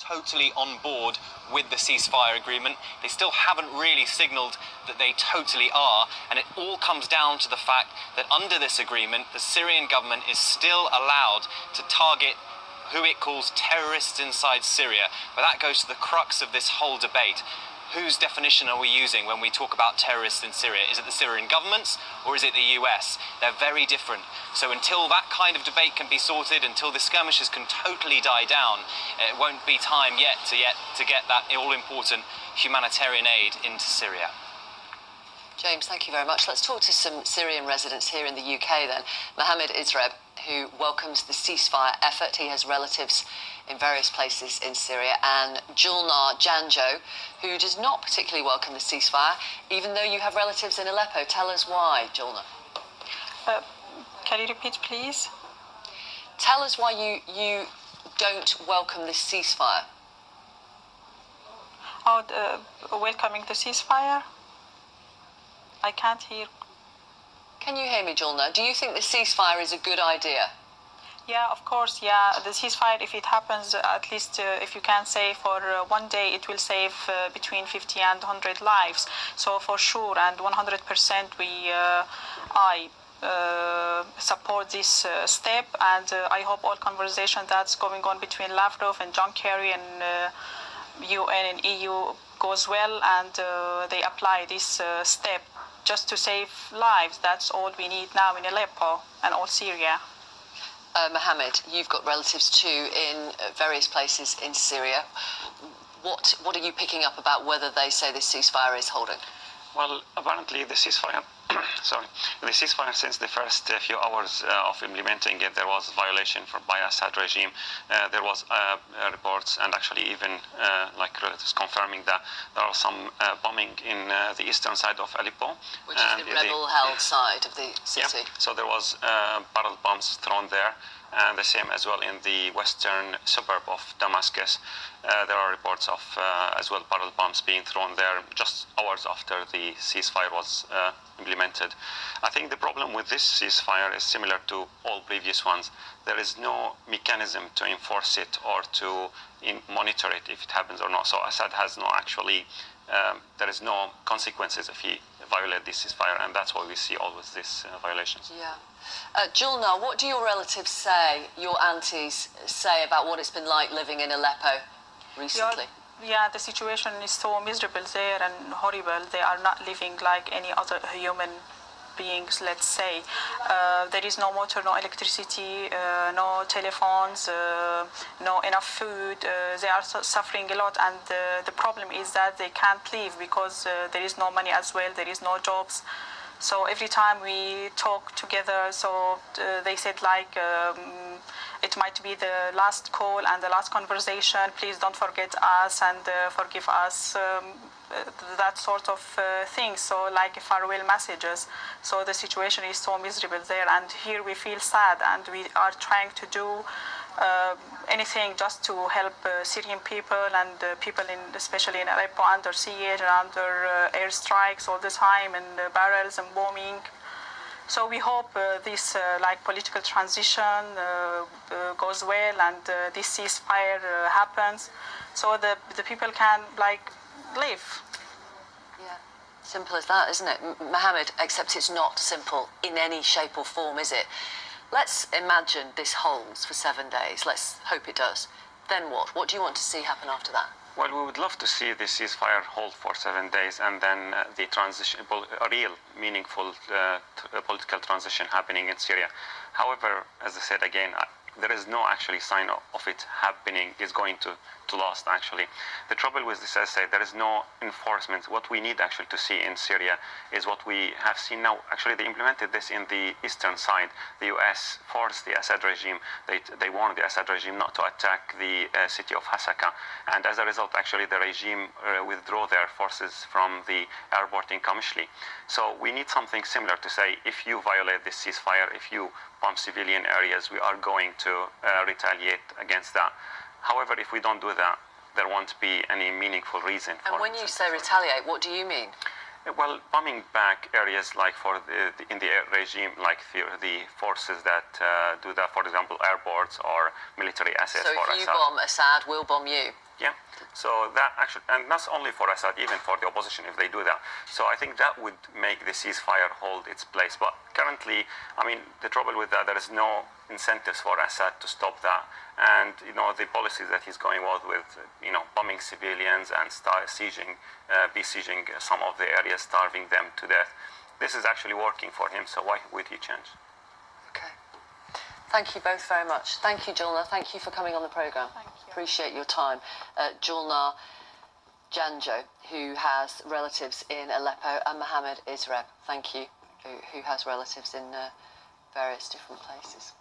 totally on board with the ceasefire agreement. They still haven't really signalled that they totally are, and it all comes down to the fact that under this agreement, the Syrian government is still allowed to target who it calls terrorists inside Syria. But that goes to the crux of this whole debate. Whose definition are we using when we talk about terrorists in Syria? Is it the Syrian government's or is it the US? They're very different. So until that kind of debate can be sorted, until the skirmishes can totally die down, it won't be time yet to get that all-important humanitarian aid into Syria. James, thank you very much. Let's talk to some Syrian residents here in the UK then. Mohammed Isreb, who welcomes the ceasefire effort. He has relatives in various places in Syria, and Julnar Janjo, who does not particularly welcome the ceasefire, even though you have relatives in Aleppo. Tell us why, Julnar. Can you repeat, please? Tell us why you don't welcome this ceasefire. Welcoming the ceasefire? I can't hear. Can you hear me, Julnar? Do you think the ceasefire is a good idea? Yeah, of course, yeah. The ceasefire, if it happens, at least if you can say for one day, it will save between 50 and 100 lives. So for sure, and 100% I support this step, and I hope all conversation that's going on between Lavrov and John Kerry and UN and EU goes well, and they apply this step just to save lives. That's all we need now in Aleppo and all Syria. Mohammed, you've got relatives too in various places in Syria. What are you picking up about whether they say this ceasefire is holding? Well, apparently the ceasefire, the ceasefire since the first few hours of implementing it, there was violation by Assad regime. There was reports and actually even like relatives confirming that there are some bombing in the eastern side of Aleppo. Which is the rebel-held side of the city. Yeah, so there was barrel bombs thrown there. And the same as well in the western suburb of Damascus. There are reports of as well barrel bombs being thrown there just hours after the ceasefire was implemented. I think the problem with this ceasefire is similar to all previous ones. There is no mechanism to enforce it or to monitor it if it happens or not. So Assad has no actually, there is no consequences if he violates this ceasefire, and that's why we see always these violations. Yeah. Julnar, what do your relatives say, your aunties say about what it's been like living in Aleppo recently? Yeah, the situation is so miserable there and horrible. They are not living like any other human beings, let's say. There is no water, no electricity, no telephones, no enough food. They are suffering a lot, and the problem is that they can't leave because there is no money as well, there is no jobs. So every time we talk together, so they said like it might be the last call and the last conversation. Please don't forget us and forgive us. That sort of thing. So like farewell messages. So the situation is so miserable there, and here we feel sad, and we are trying to do anything just to help Syrian people and people especially in Aleppo under siege and under airstrikes all the time and barrels and bombing. So we hope this like political transition goes well, and this ceasefire happens, so the people can like live. Yeah, simple as that, isn't it, Mohammed? Except it's not simple in any shape or form, is it? Let's imagine this holds for 7 days. Let's hope it does. Then what? What do you want to see happen after that? Well, we would love to see this ceasefire hold for 7 days, and then the transition, a real, meaningful political transition happening in Syria. However, as I said again, there is no actually sign of it happening, is going to last actually. The trouble with this, as I say, there is no enforcement. What we need actually to see in Syria is what we have seen now. Actually, they implemented this in the eastern side. The US forced the Assad regime, they warned the Assad regime not to attack the city of Hasaka. And as a result, actually, the regime withdrew their forces from the airport in Kamishli. So we need something similar to say, if you violate this ceasefire, if you bomb civilian areas, we are going to retaliate against that. However, if we don't do that, there won't be any meaningful reason for it. And when you say retaliate, what do you mean? Well, bombing back areas like in the regime, like the forces that do that, for example, airports or military assets. So if you bomb Assad, we'll bomb you? Yeah, so that actually, and not only for Assad, even for the opposition if they do that. So I think that would make the ceasefire hold its place. But currently, I mean, the trouble with that, there is no incentives for Assad to stop that. And, you know, the policies that he's going with, you know, bombing civilians and besieging some of the areas, starving them to death. This is actually working for him, so why would he change? Okay. Thank you both very much. Thank you, Julnar. Thank you for coming on the programme. Thank you. Appreciate your time. Julnar Janjo, who has relatives in Aleppo, and Mohammed Izreb, thank you, who has relatives in various different places.